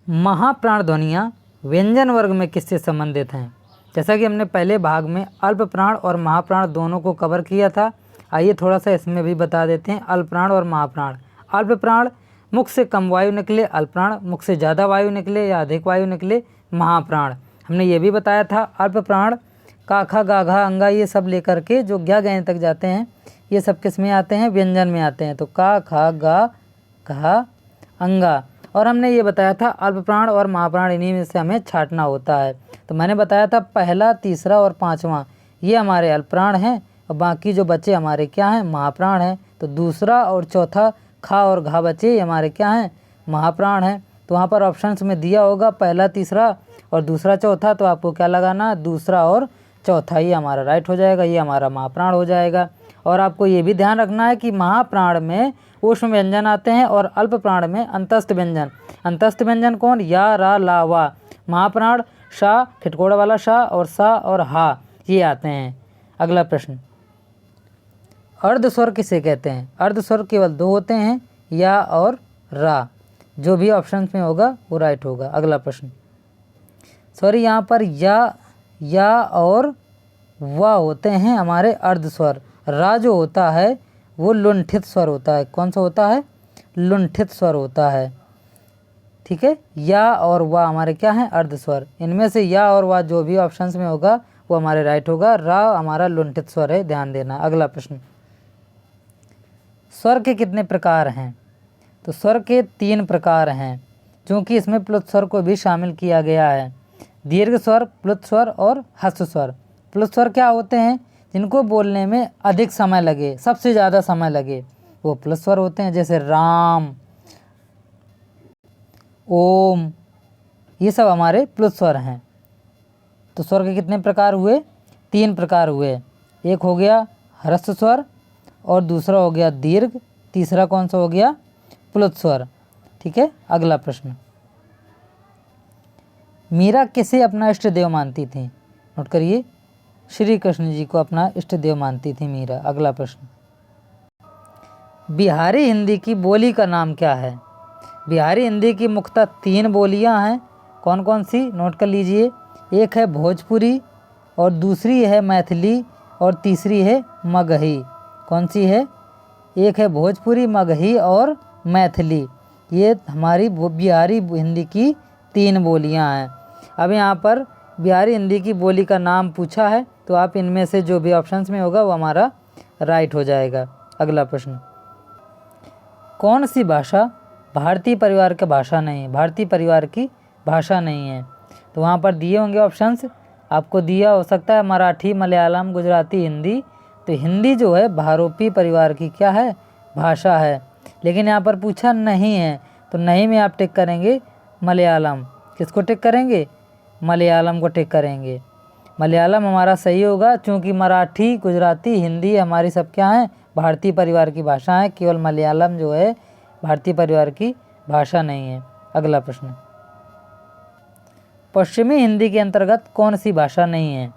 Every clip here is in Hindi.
महाप्राण ध्वनियाँ व्यंजन वर्ग में किससे संबंधित हैं? जैसा कि हमने पहले भाग में अल्प प्राण और महाप्राण दोनों को कवर किया था, आइए थोड़ा सा इसमें भी बता देते हैं अल्प प्राण और महाप्राण। अल्प प्राण मुख से कम वायु निकले, अल्प प्राण मुख से ज़्यादा वायु निकले या अधिक वायु निकले महाप्राण। हमने ये भी बताया था अल्प प्राण का खा गा घा अंगा ये सब लेकर के जो ज्ञा गयन तक जाते हैं ये सब किस में आते हैं? व्यंजन में आते हैं। तो का खा गा घा अंगा। और हमने ये बताया था अल्प प्राण और महाप्राण इन्हीं में से हमें छांटना होता है। तो मैंने बताया था पहला, तीसरा और पाँचवां ये हमारे अल्प प्राण हैं और बाकी जो बचे हमारे क्या हैं? महाप्राण हैं। तो दूसरा और चौथा खा और घा बचे ये हमारे क्या हैं? महाप्राण हैं। तो वहाँ पर ऑप्शंस में दिया होगा पहला, तीसरा और दूसरा, चौथा। तो आपको क्या लगाना? दूसरा और चौथा, ये हमारा राइट हो जाएगा, ये हमारा महाप्राण हो जाएगा। और आपको ये भी ध्यान रखना है कि महाप्राण में ऊष्म व्यंजन आते हैं और अल्प प्राण में अंतस्थ व्यंजन। अंतस्थ व्यंजन कौन? या, रा, ला, वा। महाप्राण शा, खिटकोड़ा वाला शा और सा और हा ये आते हैं। अगला प्रश्न, अर्ध स्वर किसे कहते हैं? अर्ध स्वर केवल दो होते हैं, या और रा। जो भी ऑप्शन में होगा वो राइट होगा। अगला प्रश्न, सॉरी यहाँ पर या और वा होते हैं हमारे अर्ध स्वर। रा जो होता है वो लुंठित स्वर होता है। कौन सा होता है? लुंठित स्वर होता है। ठीक है, या और वा हमारे क्या हैं? अर्ध स्वर। इनमें से या और वा जो भी ऑप्शंस में होगा वो हमारे राइट होगा। रा हमारा लुंठित स्वर है, ध्यान देना। अगला प्रश्न, स्वर के कितने प्रकार हैं? तो स्वर के 3 प्रकार हैं, क्योंकि इसमें प्लुत स्वर को भी शामिल किया गया है। दीर्घ स्वर, प्लुत स्वर और ह्रस्व स्वर। प्लुत स्वर क्या होते हैं? जिनको बोलने में अधिक समय लगे, सबसे ज़्यादा समय लगे, वो प्लुत स्वर होते हैं। जैसे राम, ओम, ये सब हमारे प्लुत स्वर हैं। तो स्वर के कितने प्रकार हुए? 3 प्रकार हुए। एक हो गया ह्रस्व स्वर और दूसरा हो गया दीर्घ, तीसरा कौन सा हो गया? प्लुत स्वर। ठीक है, अगला प्रश्न, मीरा किसे अपना इष्ट देव मानती थी? नोट करिए, श्री कृष्ण जी को अपना इष्ट देव मानती थी मीरा। अगला प्रश्न, बिहारी हिंदी की बोली का नाम क्या है? बिहारी हिंदी की मुख्यतः 3 बोलियां हैं। कौन कौन सी? नोट कर लीजिए। एक है भोजपुरी और दूसरी है मैथिली और तीसरी है मगही। कौन सी है? एक है भोजपुरी, मगही और मैथिली। ये हमारी बिहारी हिंदी की 3 बोलियां हैं। अब यहाँ पर बिहारी हिंदी की बोली का नाम पूछा है, तो आप इनमें से जो भी ऑप्शंस में होगा वो हमारा राइट हो जाएगा। अगला प्रश्न, कौन सी भाषा भारतीय परिवार की भाषा नहीं है? भारतीय परिवार की भाषा नहीं है। तो वहाँ पर दिए होंगे ऑप्शंस, आपको दिया हो सकता है मराठी, मलयालम, गुजराती, हिंदी। तो हिंदी जो है भारोपी परिवार की क्या है? भाषा है। लेकिन यहाँ पर पूछा नहीं है, तो नहीं में आप टिक करेंगे मलयालम। किसको टिक करेंगे? मलयालम को टिक करेंगे। मलयालम हमारा सही होगा, क्योंकि मराठी, गुजराती, हिंदी हमारी सब क्या हैं? भारतीय परिवार की भाषा है। केवल मलयालम जो है भारतीय परिवार की भाषा नहीं है। अगला प्रश्न, पश्चिमी हिंदी के अंतर्गत कौन सी भाषा नहीं है?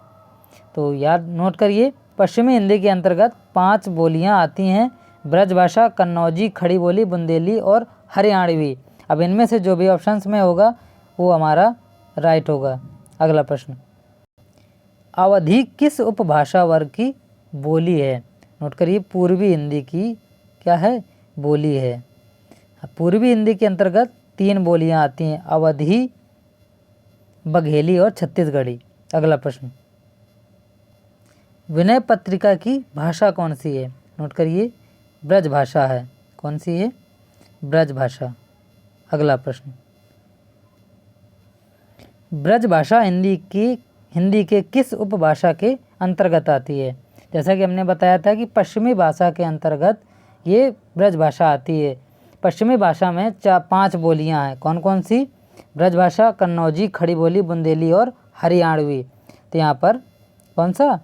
तो याद नोट करिए, पश्चिमी हिंदी के अंतर्गत 5 बोलियां आती हैं, ब्रजभाषा, कन्नौजी, खड़ी बोली, बुंदेली और हरियाणवी। अब इनमें से जो भी ऑप्शंस में होगा वो हमारा राइट होगा। अगला प्रश्न, अवधी किस उपभाषा वर्ग की बोली है? नोट करिए, पूर्वी हिंदी की क्या है? बोली है। पूर्वी हिंदी के अंतर्गत 3 बोलियां आती हैं, अवधी, बघेली और छत्तीसगढ़ी। अगला प्रश्न, विनय पत्रिका की भाषा कौन सी है? नोट करिए, ब्रज भाषा है। कौन सी है? ब्रज भाषा। अगला प्रश्न, ब्रज भाषा हिंदी के किस उपभाषा के अंतर्गत आती है? जैसा कि हमने बताया था कि पश्चिमी भाषा के अंतर्गत ये ब्रज भाषा आती है। पश्चिमी भाषा में 5 बोलियां हैं। कौन कौन सी? ब्रजभाषा, कन्नौजी, खड़ी बोली, बुंदेली और हरियाणवी। तो यहाँ पर कौन सा?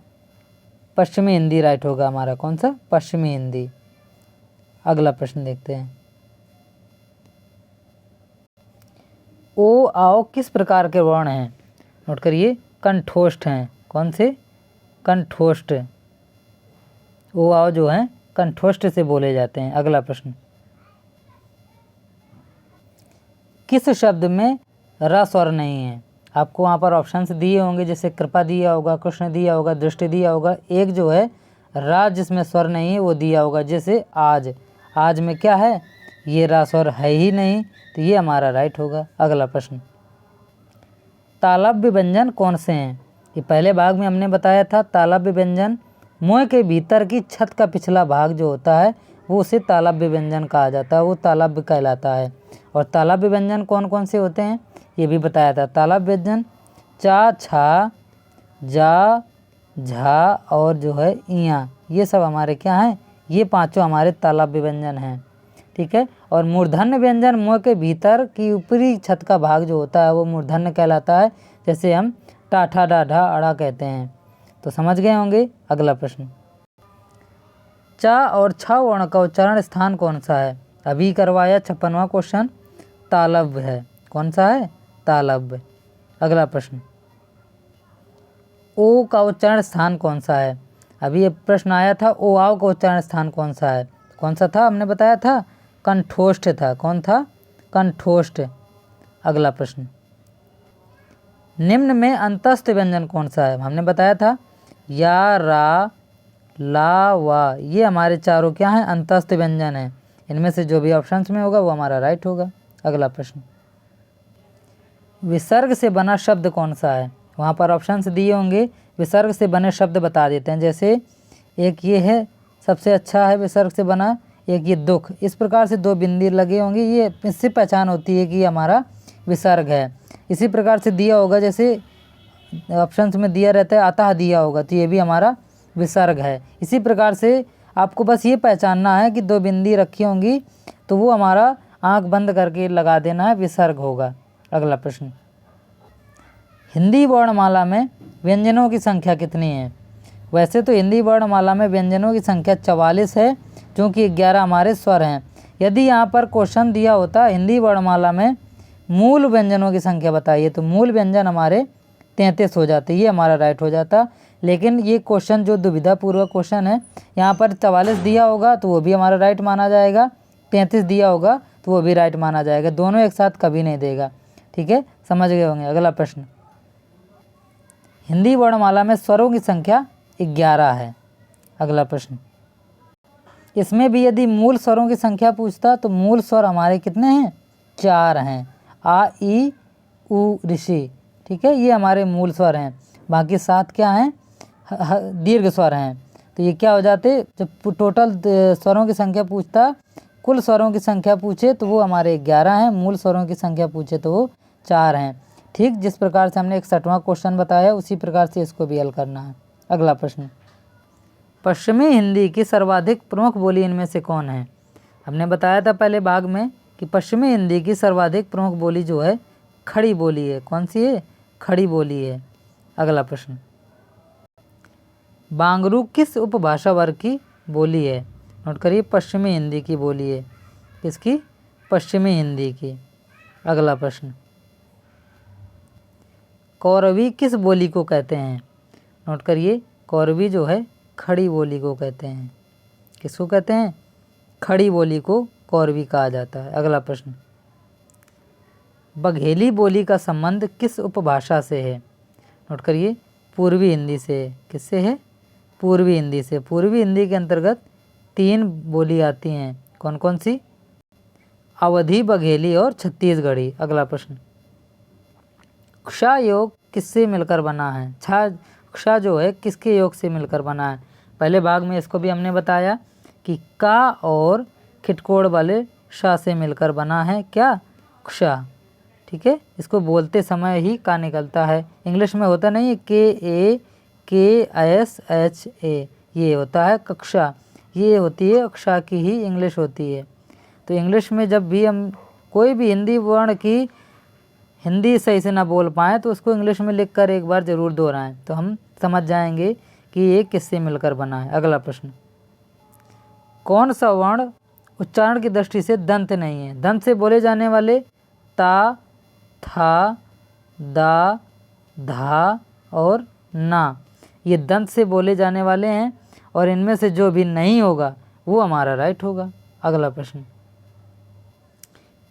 पश्चिमी हिंदी राइट होगा हमारा। कौन सा? पश्चिमी हिंदी। अगला प्रश्न देखते हैं, ओ आओ किस प्रकार के वर्ण हैं? नोट करिए, कंठोष्ठ हैं। कौन से? कंठोष्ठ। ओ आओ जो हैं कंठोष्ठ से बोले जाते हैं। अगला प्रश्न, किस शब्द में र स्वर नहीं है। आपको वहाँ पर ऑप्शंस दिए होंगे, जैसे कृपा दिया होगा, कृष्ण दिया होगा, दृष्टि दिया होगा। एक जो है रा जिसमें स्वर नहीं है वो दिया होगा, जैसे आज। आज में क्या है, ये रा स्वर है ही नहीं, तो ये हमारा राइट होगा। अगला प्रश्न, तालव्य व्यंजन कौन से हैं? ये पहले भाग में हमने बताया था। तालव्य व्यंजन मुंह के भीतर की छत का पिछला भाग जो होता है वो उसे तालव्य व्यंजन कहा जाता है, वो तालव्य कहलाता है। और तालव्य व्यंजन कौन कौन से होते हैं ये भी बताया था। तालव्य व्यंजन चा, छा, जा, झा और जो है इया, ये सब हमारे क्या हैं, ये पांचों हमारे तालव्य व्यंजन हैं। ठीक है। और मूर्धन्य व्यंजन मुंह के भीतर की ऊपरी छत का भाग जो होता है वो मूर्धन्य कहलाता है, जैसे हम टाठा, डाढ़ा, अड़ा कहते हैं। तो समझ गए होंगे। अगला प्रश्न, चा और छा वर्ण का उच्चारण स्थान कौन सा है? अभी करवाया 56वां क्वेश्चन, तालव्य है। कौन सा है? तालव्य। अगला प्रश्न, ओ का उच्चारण स्थान कौन सा है? अभी ये प्रश्न आया था, ओ आओ का उच्चारण स्थान कौन सा है? कौन सा था? हमने बताया था कंठोष्ठ था। कौन था? कंठोष्ठ। अगला प्रश्न, निम्न में अंतस्थ व्यंजन कौन सा है? हमने बताया था या, रा, ला, वा, ये हमारे चारों क्या हैं? अंतस्थ व्यंजन हैं। इनमें से जो भी ऑप्शंस में होगा वो हमारा राइट होगा। अगला प्रश्न, विसर्ग से बना शब्द कौन सा है? वहाँ पर ऑप्शंस दिए होंगे, विसर्ग से बने शब्द बता देते हैं। जैसे एक ये है, सबसे अच्छा है विसर्ग से बना, एक ये दुख। इस प्रकार से दो बिंदी लगे होंगे, ये इससे पहचान होती है कि ये हमारा विसर्ग है। इसी प्रकार से दिया होगा, जैसे ऑप्शंस में दिया रहता है अतः दिया होगा, तो ये भी हमारा विसर्ग है। इसी प्रकार से आपको बस ये पहचानना है कि दो बिंदी रखी होंगी तो वो हमारा आंख बंद करके लगा देना है, विसर्ग होगा। अगला प्रश्न, हिंदी वर्णमाला में व्यंजनों की संख्या कितनी है? वैसे तो हिंदी वर्णमाला में व्यंजनों की संख्या 44 है, क्योंकि 11 हमारे स्वर हैं। यदि यहाँ पर क्वेश्चन दिया होता हिंदी वर्णमाला में मूल व्यंजनों की संख्या बताइए, तो मूल व्यंजन हमारे 33 हो जाते, ये हमारा राइट हो जाता। लेकिन ये क्वेश्चन जो दुविधापूर्वक क्वेश्चन है, यहाँ पर 44 दिया होगा तो वो भी हमारा राइट माना जाएगा, 33 दिया होगा तो वो भी राइट माना जाएगा, दोनों एक साथ कभी नहीं देगा। ठीक है, समझ गए होंगे। अगला प्रश्न, हिंदी वर्णमाला में स्वरों की संख्या 11 है। अगला प्रश्न, इसमें भी यदि मूल स्वरों की संख्या पूछता तो मूल स्वर हमारे कितने हैं? 4 हैं। आ, ई, उ, ऋषि। ठीक है, ये हमारे मूल स्वर हैं। बाकी 7 क्या हैं? दीर्घ स्वर हैं। तो ये क्या हो जाते, जब टोटल स्वरों की संख्या पूछता, कुल स्वरों की संख्या पूछे तो वो हमारे 11 हैं, मूल स्वरों की संख्या पूछे तो वो 4 हैं। ठीक, जिस प्रकार से हमने 61वां क्वेश्चन बताया उसी प्रकार से इसको भी हल करना है। अगला प्रश्न, पश्चिमी हिंदी की सर्वाधिक प्रमुख बोली इनमें से कौन है? हमने बताया था पहले भाग में कि पश्चिमी हिंदी की सर्वाधिक प्रमुख बोली जो है खड़ी बोली है। कौन सी है? खड़ी बोली है। अगला प्रश्न, बांगरू किस उपभाषा वर्ग की बोली है? नोट करिए, पश्चिमी हिंदी की बोली है। किसकी? पश्चिमी हिंदी की। अगला प्रश्न, कौरवी किस बोली को कहते हैं? नोट करिए, कौरवी जो है खड़ी बोली को कहते हैं। किसको कहते हैं? खड़ी बोली को कौरवी कहा जाता है। अगला प्रश्न, बघेली बोली का संबंध किस उपभाषा से है? नोट करिए, पूर्वी हिंदी से। किससे है? पूर्वी हिंदी से। पूर्वी हिंदी के अंतर्गत 3 बोली आती हैं। कौन कौन सी? अवधी, बघेली और छत्तीसगढ़ी। अगला प्रश्न, क्ष योग किससे मिलकर बना है? क्ष जो है किसके योग से मिलकर बना है? पहले भाग में इसको भी हमने बताया कि का और खिटकोड़ वाले श से मिलकर बना है क्या? क्ष। ठीक है, इसको बोलते समय ही का निकलता है। इंग्लिश में होता नहीं है KAKSHA, ये होता है कक्षा, ये होती है कक्षा की ही इंग्लिश होती है। तो इंग्लिश में जब भी हम कोई भी हिंदी वर्ण की हिंदी सही से ना बोल पाएँ तो उसको इंग्लिश में लिखकर एक बार ज़रूर दोहराएं, तो हम समझ जाएंगे कि ये किससे मिलकर बना है। अगला प्रश्न, कौन सा वर्ण उच्चारण की दृष्टि से दंत नहीं है? दंत से बोले जाने वाले ता, था, दा, धा और ना, ये दंत से बोले जाने वाले हैं और इनमें से जो भी नहीं होगा वो हमारा राइट होगा। अगला प्रश्न,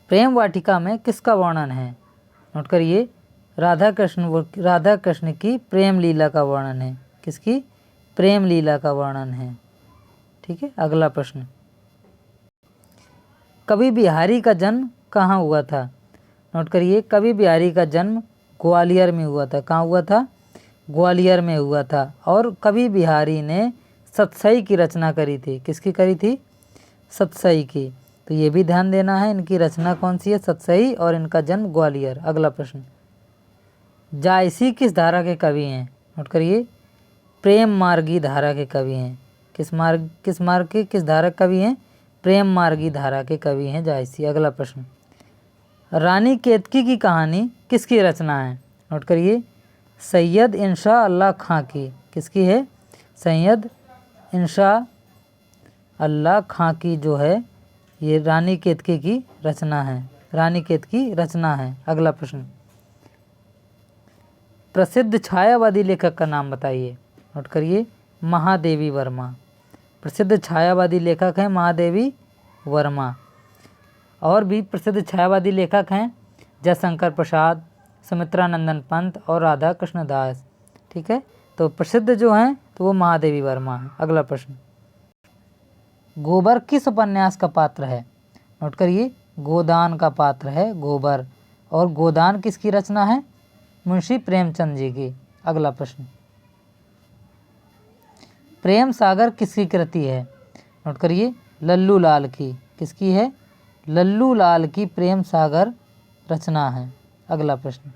प्रेम वाटिका में किसका वर्णन है? नोट करिए, राधा कृष्ण की प्रेम लीला का वर्णन है। किसकी? प्रेम लीला का वर्णन है। ठीक है, अगला प्रश्न, कवि बिहारी का जन्म कहाँ हुआ था? नोट करिए, कवि बिहारी का जन्म ग्वालियर में हुआ था। कहाँ हुआ था? ग्वालियर में हुआ था। और कवि बिहारी ने सतसई की रचना करी थी। किसकी करी थी? सतसई की। तो ये भी ध्यान देना है, इनकी रचना कौन सी है? सतसई, और इनका जन्म ग्वालियर। अगला प्रश्न, जायसी किस धारा के कवि हैं? नोट करिए, प्रेम मार्गी धारा के कवि हैं। किस मार्ग के, किस धारा के कवि हैं? प्रेम मार्गी धारा के कवि हैं जायसी। अगला प्रश्न, रानी केतकी की कहानी किसकी रचना है? नोट करिए, सैयद इंशा अल्लाह खां की। किसकी है? सैयद इंशा अल्लाह खां की जो है, ये रानी केतकी की रचना है। रानी केतकी रचना है। अगला प्रश्न, प्रसिद्ध छायावादी लेखक का नाम बताइए। नोट करिए, महादेवी वर्मा। प्रसिद्ध छायावादी लेखक हैं महादेवी वर्मा। और भी प्रसिद्ध छायावादी लेखक हैं जयशंकर प्रसाद, सुमित्रानंदन पंत और राधा कृष्ण दास। ठीक है, तो प्रसिद्ध जो हैं तो वो महादेवी वर्मा है। अगला प्रश्न, गोबर किस उपन्यास का पात्र है? नोट करिए, गोदान का पात्र है गोबर। और गोदान किसकी रचना है? मुंशी प्रेमचंद जी की। अगला प्रश्न, प्रेम सागर किसकी कृति है? नोट करिए, लल्लू लाल की। किसकी है? लल्लू लाल की प्रेम सागर रचना है। अगला प्रश्न,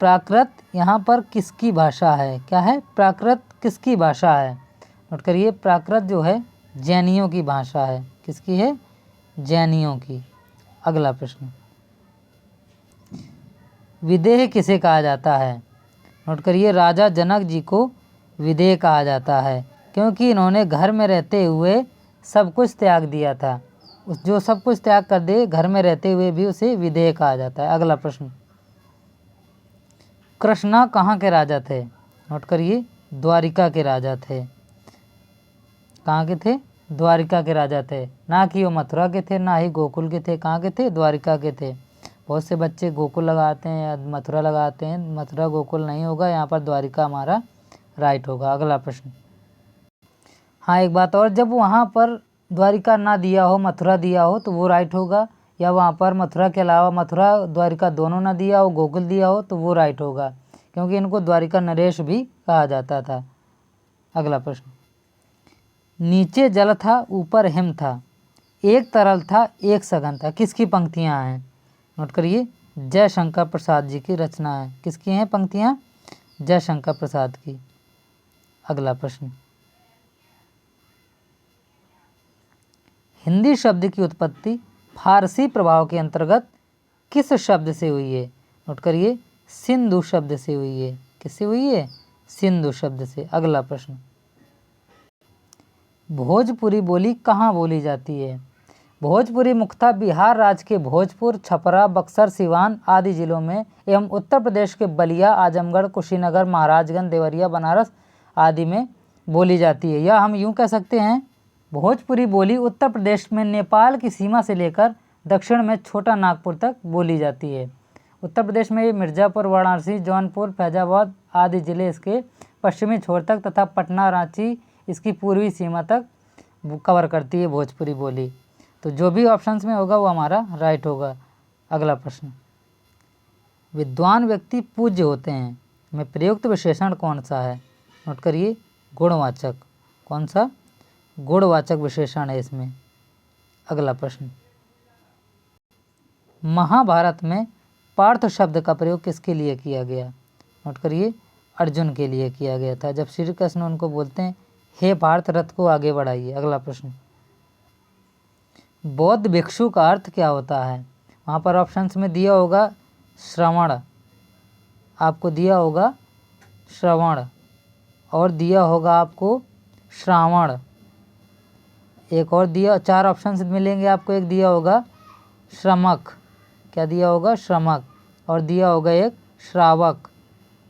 प्राकृत यहाँ पर किसकी भाषा है? क्या है? प्राकृत किसकी भाषा है? नोट करिए, प्राकृत जो है जैनियों की भाषा है। किसकी है? जैनियों की। अगला प्रश्न, विदेह किसे कहा जाता है? नोट करिए, राजा जनक जी को विदेह कहा जाता है, क्योंकि इन्होंने घर में रहते हुए सब कुछ त्याग दिया था। जो सब कुछ त्याग कर दे घर में रहते हुए भी उसे विदेह कहा जाता है। अगला प्रश्न, कृष्णा कहाँ के राजा थे? नोट करिए, द्वारिका के राजा थे। कहाँ के थे? द्वारिका के राजा थे। ना कि वो मथुरा के थे, ना ही गोकुल के थे। कहाँ के थे? द्वारिका के थे। बहुत से बच्चे गोकुल लगाते हैं या मथुरा लगाते हैं, मथुरा गोकुल नहीं होगा, यहाँ पर द्वारिका हमारा राइट होगा। अगला प्रश्न, हाँ एक बात और, जब वहाँ पर द्वारिका ना दिया हो, मथुरा दिया हो तो वो राइट होगा, या वहाँ पर मथुरा के अलावा मथुरा द्वारिका दोनों ना दिया हो, गोकुल दिया हो तो वो राइट होगा, क्योंकि इनको द्वारिका नरेश भी कहा जाता था। अगला प्रश्न, नीचे जल था ऊपर हिम था, एक तरल था एक सघन था, किसकी पंक्तियाँ हैं? नोट करिए, जयशंकर प्रसाद जी की रचना है। किसकी हैं पंक्तियाँ? जयशंकर प्रसाद की। अगला प्रश्न, हिंदी शब्द की उत्पत्ति फारसी प्रभाव के अंतर्गत किस शब्द से हुई है? नोट करिए, सिंधु शब्द से हुई है। किससे हुई है? सिंधु शब्द से। अगला प्रश्न, भोजपुरी बोली कहाँ बोली जाती है? भोजपुरी मुख्यतः बिहार राज्य के भोजपुर, छपरा, बक्सर, सिवान आदि जिलों में एवं उत्तर प्रदेश के बलिया, आजमगढ़, कुशीनगर, महाराजगंज, देवरिया, बनारस आदि में बोली जाती है। या हम यूँ कह सकते हैं, भोजपुरी बोली उत्तर प्रदेश में नेपाल की सीमा से लेकर दक्षिण में छोटा नागपुर तक बोली जाती है। उत्तर प्रदेश में ये मिर्ज़ापुर, वाराणसी, जौनपुर, फैजाबाद आदि ज़िले इसके पश्चिमी छोर तक तथा पटना, रांची इसकी पूर्वी सीमा तक कवर करती है भोजपुरी बोली। तो जो भी ऑप्शंस में होगा वो हमारा राइट होगा। अगला प्रश्न, विद्वान व्यक्ति पूज्य होते हैं में प्रयुक्त विशेषण कौन सा है? नोट करिए, गुणवाचक। कौन सा? गुणवाचक विशेषण है इसमें। अगला प्रश्न, महाभारत में पार्थ शब्द का प्रयोग किसके लिए किया गया? नोट करिए, अर्जुन के लिए किया गया था, जब श्री कृष्ण उनको बोलते हैं हे पार्थ रथ को आगे बढ़ाइए। अगला प्रश्न, बौद्ध भिक्षु का अर्थ क्या होता है? वहाँ पर ऑप्शंस में दिया होगा श्रवण, आपको दिया होगा श्रवण, और दिया होगा आपको श्रावण, एक और दिया, 4 ऑप्शंस मिलेंगे आपको। एक दिया होगा श्रमक, क्या दिया होगा? श्रमक, और दिया होगा एक श्रावक।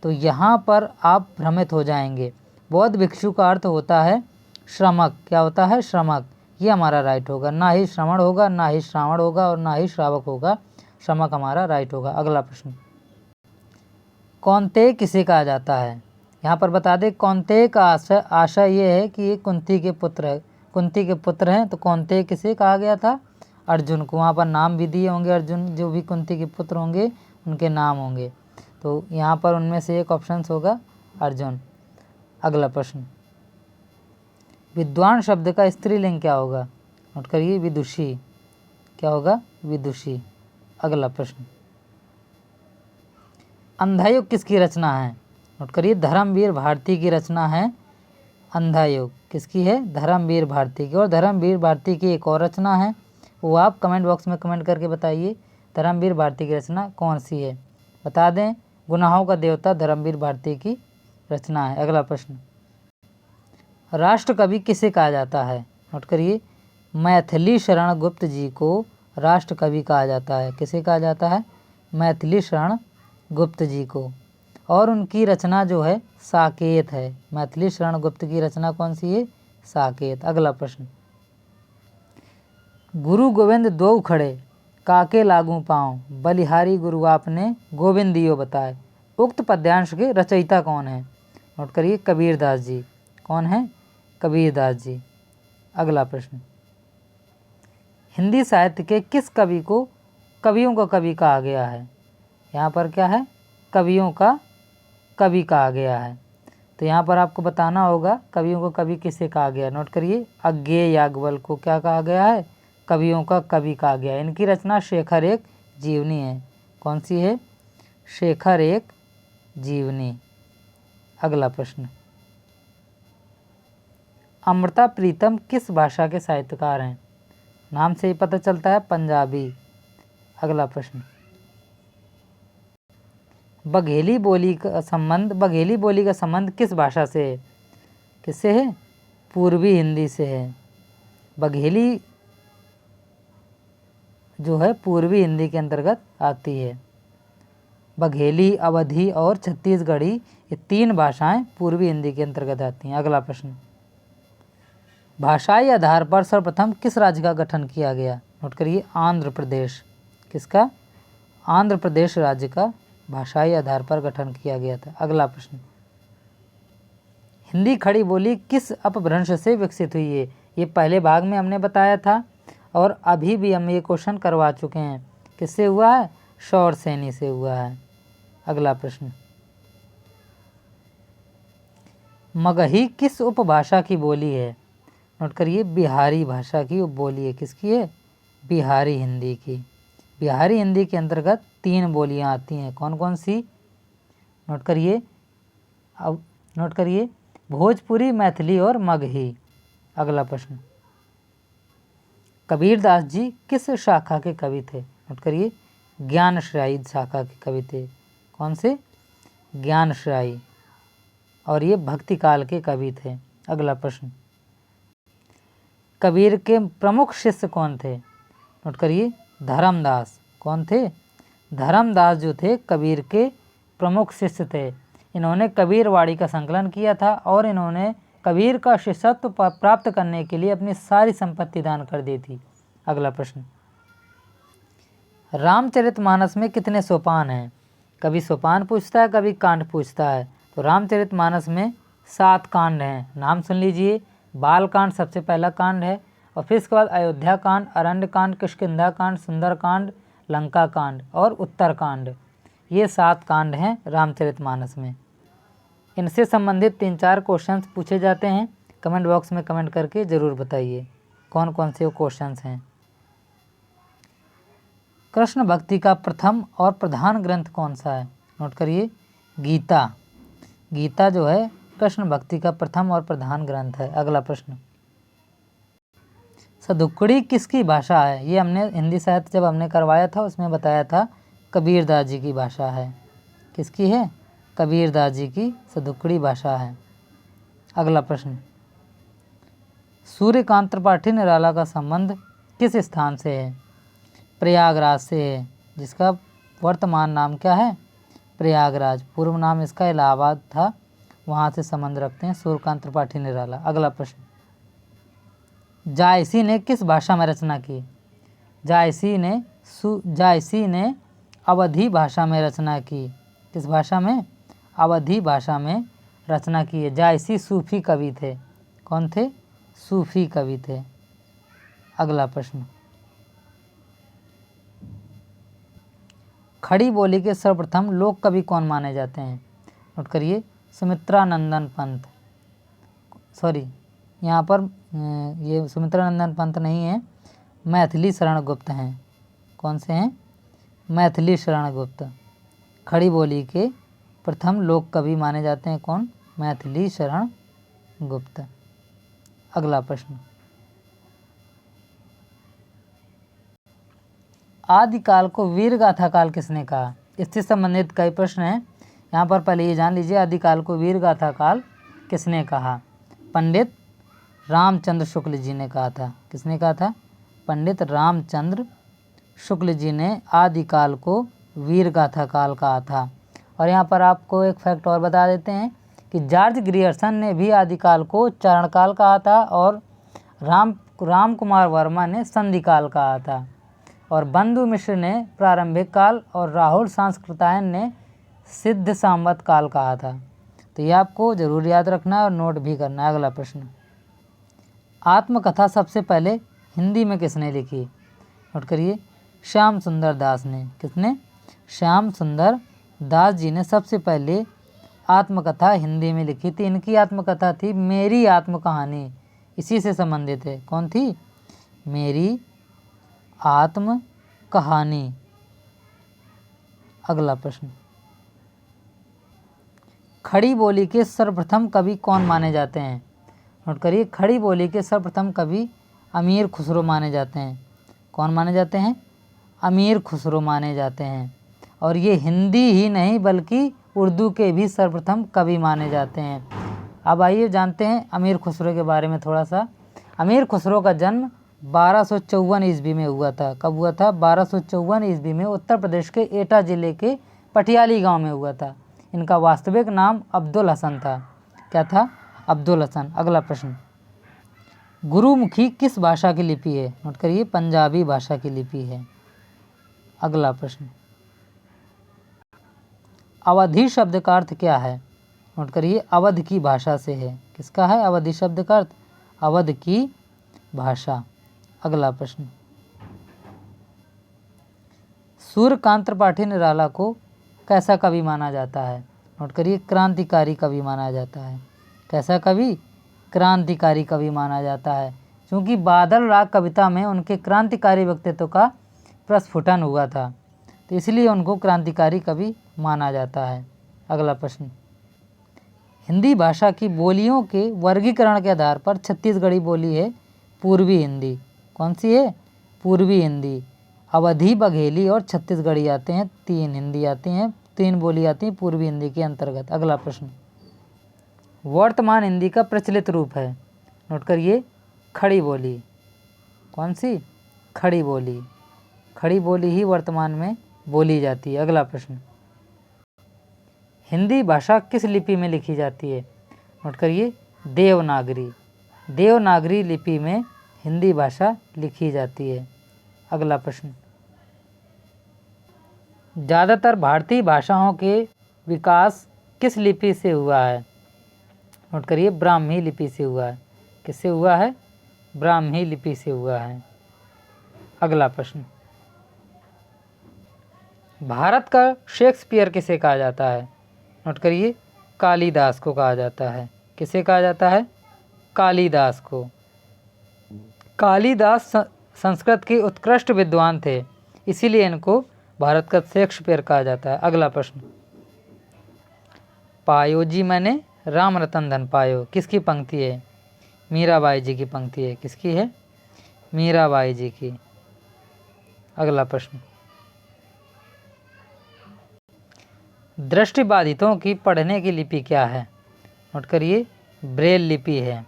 तो यहाँ पर आप भ्रमित हो जाएंगे। बौद्ध भिक्षु का अर्थ होता है श्रमक। क्या होता है? श्रमक। ये हमारा राइट होगा। ना ही श्रवण होगा, ना ही श्रावण होगा और ना ही श्रावक होगा। शमक हमारा राइट होगा। अगला प्रश्न, कौन्तेय किसे कहा जाता है? यहाँ पर बता दें कौन्तेय का आशय ये है कि ये कुंती के पुत्र है, कुंती के पुत्र हैं, तो कौन्तेय किसे कहा गया था? अर्जुन को। वहाँ पर नाम भी दिए होंगे, अर्जुन जो भी कुंती के पुत्र होंगे उनके नाम होंगे, तो यहाँ पर उनमें से एक ऑप्शन होगा अर्जुन। अगला प्रश्न, विद्वान शब्द का स्त्रीलिंग क्या होगा? नोट करिए, विदुषी। क्या होगा? विदुषी। अगला प्रश्न, अंधायुग किसकी रचना है? नोट करिए, धर्मवीर भारती की रचना है अंधायुग। किसकी है? धर्मवीर भारती की। और धर्मवीर भारती की एक और रचना है, वो आप कमेंट बॉक्स में कमेंट करके बताइए धर्मवीर भारती की रचना कौन सी है। बता दें, गुनाहों का देवता धर्मवीर भारती की रचना है। अगला प्रश्न, राष्ट्र कवि किसे कहा जाता है? नोट करिए, मैथिली शरण गुप्त जी को राष्ट्र कवि कहा जाता है। किसे कहा जाता है? मैथिली शरण गुप्त जी को। और उनकी रचना जो है साकेत है। मैथिली शरण गुप्त की रचना कौन सी है? साकेत। अगला प्रश्न, गुरु गोविंद दो खड़े काके लागू पाँव, बलिहारी गुरु आपने गोविंद दियो बताए। उक्त पद्यांश के रचयिता कौन है? नोट करिए, कबीरदास जी। कौन है? कबीरदास जी। अगला प्रश्न, हिंदी साहित्य के किस कवि को कवियों का कवि कहा गया है? यहाँ पर क्या है? कवियों का कवि कहा गया है। तो यहाँ पर आपको बताना होगा कवियों को कवि किसे कहा गया। नोट करिए, अज्ञेय याज्ञवल्क्य को क्या कहा गया है? कवियों का कवि कहा गया। इनकी रचना शेखर एक जीवनी है। कौन सी है? शेखर एक जीवनी। अगला प्रश्न, अमृता प्रीतम किस भाषा के साहित्यकार हैं? नाम से ही पता चलता है, पंजाबी। अगला प्रश्न, बघेली बोली का संबंध किस भाषा से है? किससे है? पूर्वी हिंदी से है। बघेली जो है पूर्वी हिंदी के अंतर्गत आती है। बघेली, अवधी और छत्तीसगढ़ी, ये तीन भाषाएं पूर्वी हिंदी के अंतर्गत आती हैं। अगला प्रश्न, भाषाई आधार पर सर्वप्रथम किस राज्य का गठन किया गया? नोट करिए, आंध्र प्रदेश। किसका? आंध्र प्रदेश राज्य का भाषाई आधार पर गठन किया गया था। अगला प्रश्न, हिंदी खड़ी बोली किस अपभ्रंश से विकसित हुई है? ये पहले भाग में हमने बताया था और अभी भी हम ये क्वेश्चन करवा चुके हैं। किससे हुआ है? शौर सैनी से हुआ है। अगला प्रश्न, मगही किस उपभाषा की बोली है? नोट करिए, बिहारी भाषा की उपबोली है। किसकी है? बिहारी हिंदी की। बिहारी हिंदी के अंतर्गत तीन बोलियां आती हैं। कौन कौन सी? नोट करिए, अब नोट करिए, भोजपुरी, मैथिली और मगही। अगला प्रश्न, कबीरदास जी किस शाखा के कवि थे? नोट करिए, ज्ञानश्रायी शाखा के कवि थे। कौन से? ज्ञानश्रायी। और ये भक्ति काल के कवि थे। अगला प्रश्न, कबीर के प्रमुख शिष्य कौन थे? नोट करिए, धर्मदास। कौन थे? धर्मदास जो थे कबीर के प्रमुख शिष्य थे। इन्होंने कबीरवाड़ी का संकलन किया था और इन्होंने कबीर का शिष्यत्व प्राप्त करने के लिए अपनी सारी संपत्ति दान कर दी थी। अगला प्रश्न, रामचरितमानस में कितने सोपान हैं? कभी सोपान पूछता है, कभी कांड पूछता है। तो रामचरितमानस में 7 कांड हैं। नाम सुन लीजिए, बाल कांड सबसे पहला कांड है, और फिर इसके बाद अयोध्या कांड, अरण्य कांड, किष्किंधा कांड, सुंदर कांड, लंका कांड और उत्तर कांड। ये 7 कांड हैं रामचरितमानस में। इनसे संबंधित 3-4 क्वेश्चंस पूछे जाते हैं। कमेंट बॉक्स में कमेंट करके ज़रूर बताइए कौन कौन से वो क्वेश्चंस हैं। कृष्ण भक्ति का प्रथम और प्रधान ग्रंथ कौन सा है? नोट करिए, गीता। गीता जो है कृष्ण भक्ति का प्रथम और प्रधान ग्रंथ है। अगला प्रश्न, सदुक्कड़ी किसकी भाषा है? ये हमने हिंदी साहित्य जब हमने करवाया था उसमें बताया था कबीरदास जी की भाषा है। किसकी है? कबीरदास जी की सदुक्कड़ी भाषा है। अगला प्रश्न, सूर्यकांत त्रिपाठी निराला का संबंध किस स्थान से है? प्रयागराज से है, जिसका वर्तमान नाम क्या है? प्रयागराज। पूर्व नाम इसका इलाहाबाद था, वहाँ से संबंध रखते हैं सूर्यकांत त्रिपाठी निराला। अगला प्रश्न, जायसी ने किस भाषा में रचना की? जायसी ने जायसी ने अवधी भाषा में रचना की। किस भाषा में? अवधी भाषा में रचना की है। जायसी सूफी कवि थे। कौन थे? सूफी कवि थे। अगला प्रश्न, खड़ी बोली के सर्वप्रथम लोक कवि कौन माने जाते हैं? नोट करिए, सुमित्रानंदन पंत। सॉरी, यहाँ पर ये सुमित्रानंदन पंत नहीं है, मैथिली शरण गुप्त हैं। कौन से हैं? मैथिली शरण गुप्त। खड़ी बोली के प्रथम लोक कवि माने जाते हैं कौन? मैथिली शरण गुप्त। अगला प्रश्न, आदिकाल को वीर गाथा काल किसने कहा? इससे संबंधित कई प्रश्न हैं। यहाँ पर पहले ये जान लीजिए, आदिकाल को वीर गाथा काल किसने कहा? पंडित रामचंद्र शुक्ल जी ने कहा था। किसने कहा था? पंडित रामचंद्र शुक्ल जी ने आदिकाल को वीर गाथा काल कहा था। और यहाँ पर आपको एक फैक्ट और बता देते हैं कि जॉर्ज ग्रियर्सन ने भी आदिकाल को चारणकाल कहा था और राम कुमार वर्मा ने संधिकाल कहा था और बंधु मिश्र ने प्रारंभिक काल और राहुल सांस्कृतायन ने सिद्ध सांवत काल कहा था। तो ये आपको जरूर याद रखना है और नोट भी करना है। अगला प्रश्न, आत्मकथा सबसे पहले हिंदी में किसने लिखी? नोट करिए, श्याम सुंदर दास ने। किसने? श्याम सुंदर दास जी ने सबसे पहले आत्मकथा हिंदी में लिखी थी। इनकी आत्मकथा थी मेरी आत्मकहानी, इसी से संबंधित है। कौन थी? मेरी आत्म कहानी। अगला प्रश्न, खड़ी बोली के सर्वप्रथम कवि कौन माने जाते हैं? नोट करिए, खड़ी बोली के सर्वप्रथम कवि अमीर खुसरो माने जाते हैं। कौन माने जाते हैं? अमीर खुसरो माने जाते हैं। और ये हिंदी ही नहीं बल्कि उर्दू के भी सर्वप्रथम कवि माने जाते हैं। अब आइए जानते हैं अमीर खुसरो के बारे में थोड़ा सा। अमीर खुसरो का जन्म 1254 ईस्वी में हुआ था। कब हुआ था? 1254 ईस्वी में उत्तर प्रदेश के एटा जिले के पटियाली गांव में हुआ था। इनका वास्तविक नाम अब्दुल हसन था। क्या था? अब्दुल हसन। अगला प्रश्न, गुरुमुखी किस भाषा की लिपि है? नोट करिए, पंजाबी भाषा की लिपि है। अगला प्रश्न, अवधी शब्द का अर्थ क्या है? नोट करिए, अवध की भाषा से है। किसका है अवधी शब्द का अर्थ? अवध की भाषा। अगला प्रश्न, सूर्यकांत त्रिपाठी निराला को कैसा कवि माना जाता है? नोट करिए, क्रांतिकारी कवि माना जाता है। कैसा कवि? क्रांतिकारी कवि माना जाता है, क्योंकि बादल राग कविता में उनके क्रांतिकारी व्यक्तित्व का प्रस्फुटन हुआ था, तो इसलिए उनको क्रांतिकारी कवि माना जाता है। अगला प्रश्न, हिंदी भाषा की बोलियों के वर्गीकरण के आधार पर छत्तीसगढ़ी बोली है पूर्वी हिंदी। कौन सी है? पूर्वी हिंदी। अवधी, बघेली और छत्तीसगढ़ी आते हैं, 3 हिंदी आती हैं, 3 बोली आती हैं पूर्वी हिंदी के अंतर्गत। अगला प्रश्न, वर्तमान हिंदी का प्रचलित रूप है? नोट करिए, खड़ी बोली। कौन सी? खड़ी बोली। खड़ी बोली ही वर्तमान में बोली जाती है। अगला प्रश्न, हिंदी भाषा किस लिपि में लिखी जाती है? नोट करिए, देवनागरी। देवनागरी लिपि में हिंदी भाषा लिखी जाती है। अगला प्रश्न, ज़्यादातर भारतीय भाषाओं के विकास किस लिपि से हुआ है? नोट करिए, ब्राह्मी लिपि से हुआ है। किससे हुआ है? ब्राह्मी लिपि से हुआ है। अगला प्रश्न, भारत का शेक्सपियर किसे कहा जाता है? नोट करिए, कालिदास को कहा जाता है। किसे कहा जाता है? कालिदास को। कालिदास संस्कृत के उत्कृष्ट विद्वान थे, इसीलिए इनको भारत का शेक्सपियर कहा जाता है। अगला प्रश्न, पायो जी मैंने राम रतन धन पायो किसकी पंक्ति है? मीराबाई जी की पंक्ति है। किसकी है? मीराबाई जी की। अगला प्रश्न, दृष्टिबाधितों की पढ़ने की लिपि क्या है? नोट करिए, ब्रेल लिपि है।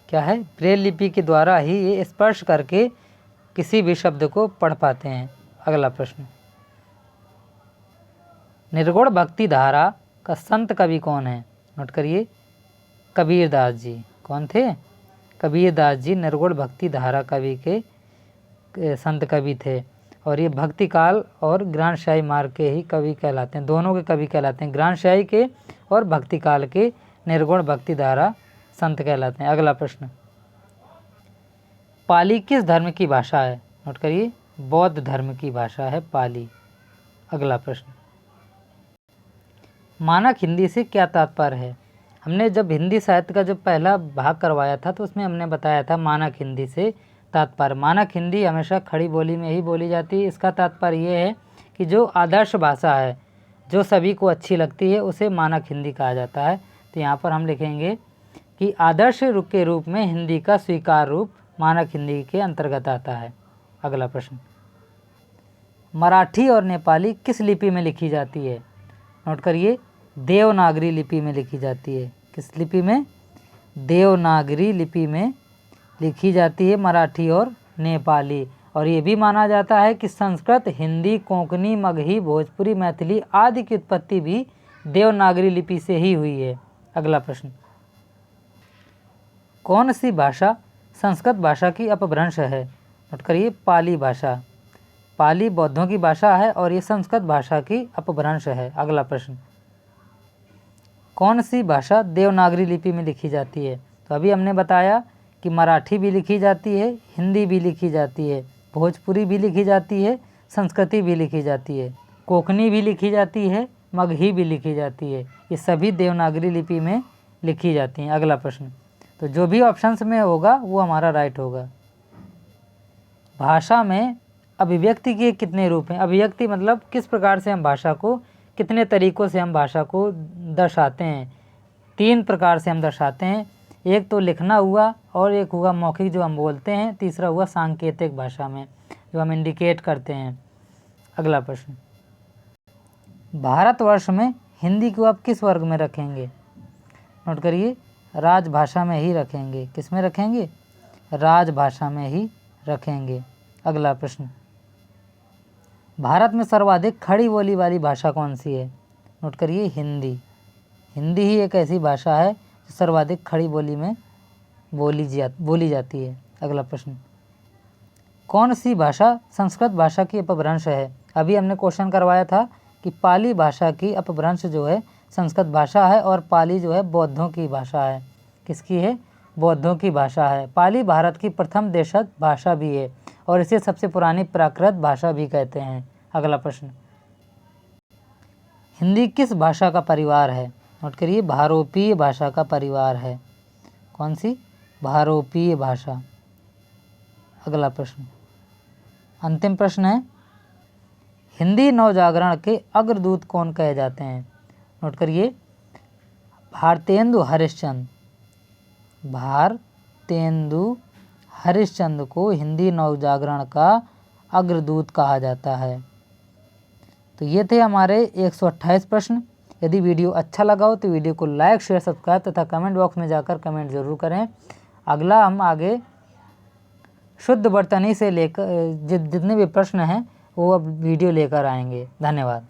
क्या है? ब्रेल लिपि के द्वारा ही ये स्पर्श करके किसी भी शब्द को पढ़ पाते हैं। अगला प्रश्न, निर्गुण भक्ति धारा का संत कवि कौन है? नोट करिए, कबीरदास जी। कौन थे? कबीरदास जी निर्गुण भक्ति धारा कवि के संत कवि थे। और ये भक्तिकाल और ग्रांशयाई मार्ग के ही कवि कहलाते हैं, दोनों के कवि कहलाते हैं, ग्रांशयाई के और भक्तिकाल के निर्गुण भक्ति धारा संत कहलाते हैं। अगला प्रश्न, पाली किस धर्म की भाषा है? नोट करिए, बौद्ध धर्म की भाषा है पाली। अगला प्रश्न, मानक हिंदी से क्या तात्पर्य है? हमने जब हिंदी साहित्य का जब पहला भाग करवाया था तो उसमें हमने बताया था मानक हिंदी से तात्पर्य। मानक हिंदी हमेशा खड़ी बोली में ही बोली जाती है। इसका तात्पर्य ये है कि जो आदर्श भाषा है, जो सभी को अच्छी लगती है, उसे मानक हिंदी कहा जाता है। तो यहाँ पर हम लिखेंगे कि आदर्श के रूप में हिंदी का स्वीकार रूप मानक हिंदी के अंतर्गत आता है। अगला प्रश्न, मराठी और नेपाली किस लिपि में लिखी जाती है? नोट करिए, देवनागरी लिपि में लिखी जाती है। किस लिपि में? देवनागरी लिपि में लिखी जाती है मराठी और नेपाली। और ये भी माना जाता है कि संस्कृत, हिंदी, कोंकणी, मगही, भोजपुरी, मैथिली आदि की उत्पत्ति भी देवनागरी लिपि से ही हुई है। अगला प्रश्न, कौन सी भाषा संस्कृत भाषा की अपभ्रंश है? नोट करिए, पाली भाषा। पाली बौद्धों की भाषा है और ये संस्कृत भाषा की अपभ्रंश है। अगला प्रश्न, कौन सी भाषा देवनागरी लिपि में लिखी जाती है? तो अभी हमने बताया कि मराठी भी लिखी जाती है, हिंदी भी लिखी जाती है, भोजपुरी भी लिखी जाती है, संस्कृति भी लिखी जाती है, कोंकणी भी लिखी जाती है, मगही भी लिखी जाती है। ये सभी देवनागरी लिपि में लिखी जाती हैं। अगला प्रश्न, तो जो भी ऑप्शंस में होगा वो हमारा राइट होगा। भाषा में अभिव्यक्ति के कितने रूप हैं? अभिव्यक्ति मतलब किस प्रकार से हम भाषा को, कितने तरीक़ों से हम भाषा को दर्शाते हैं। 3 प्रकार से हम दर्शाते हैं। एक तो लिखना हुआ, और एक हुआ मौखिक जो हम बोलते हैं, तीसरा हुआ सांकेतिक भाषा में जो हम इंडिकेट करते हैं। अगला प्रश्न, भारतवर्ष में हिंदी को आप किस वर्ग में रखेंगे? नोट करिए, राजभाषा में ही रखेंगे। किस में रखेंगे? राजभाषा में ही रखेंगे। अगला प्रश्न, भारत में सर्वाधिक खड़ी बोली वाली भाषा कौन सी है? नोट करिए, हिंदी। हिंदी ही एक ऐसी भाषा है जो सर्वाधिक खड़ी बोली में बोली जाती है। अगला प्रश्न, कौन सी भाषा संस्कृत भाषा की अपभ्रंश है? अभी हमने क्वेश्चन करवाया था कि पाली भाषा की अपभ्रंश जो है संस्कृत भाषा है, और पाली जो है बौद्धों की भाषा है। किसकी है? बौद्धों की भाषा है। पाली भारत की प्रथम देशज भाषा भी है और इसे सबसे पुरानी प्राकृत भाषा भी कहते हैं। अगला प्रश्न, हिंदी किस भाषा का परिवार है? नोट करिए, भारोपीय भाषा का परिवार है। कौन सी? भारोपीय भाषा। अगला प्रश्न, अंतिम प्रश्न है, हिंदी नवजागरण के अग्रदूत कौन कहे जाते हैं? नोट करिए, भारतेंदु हरिश्चंद्र। भारतेंदु हरिश्चंद्र को हिंदी नवजागरण का अग्रदूत कहा जाता है। तो ये थे हमारे 128 प्रश्न। यदि वीडियो अच्छा लगा हो तो वीडियो को लाइक, शेयर, सब्सक्राइब तथा कमेंट बॉक्स में जाकर कमेंट जरूर करें। अगला हम आगे शुद्ध वर्तनी से लेकर जितने भी प्रश्न हैं वो अब वीडियो लेकर आएंगे। धन्यवाद।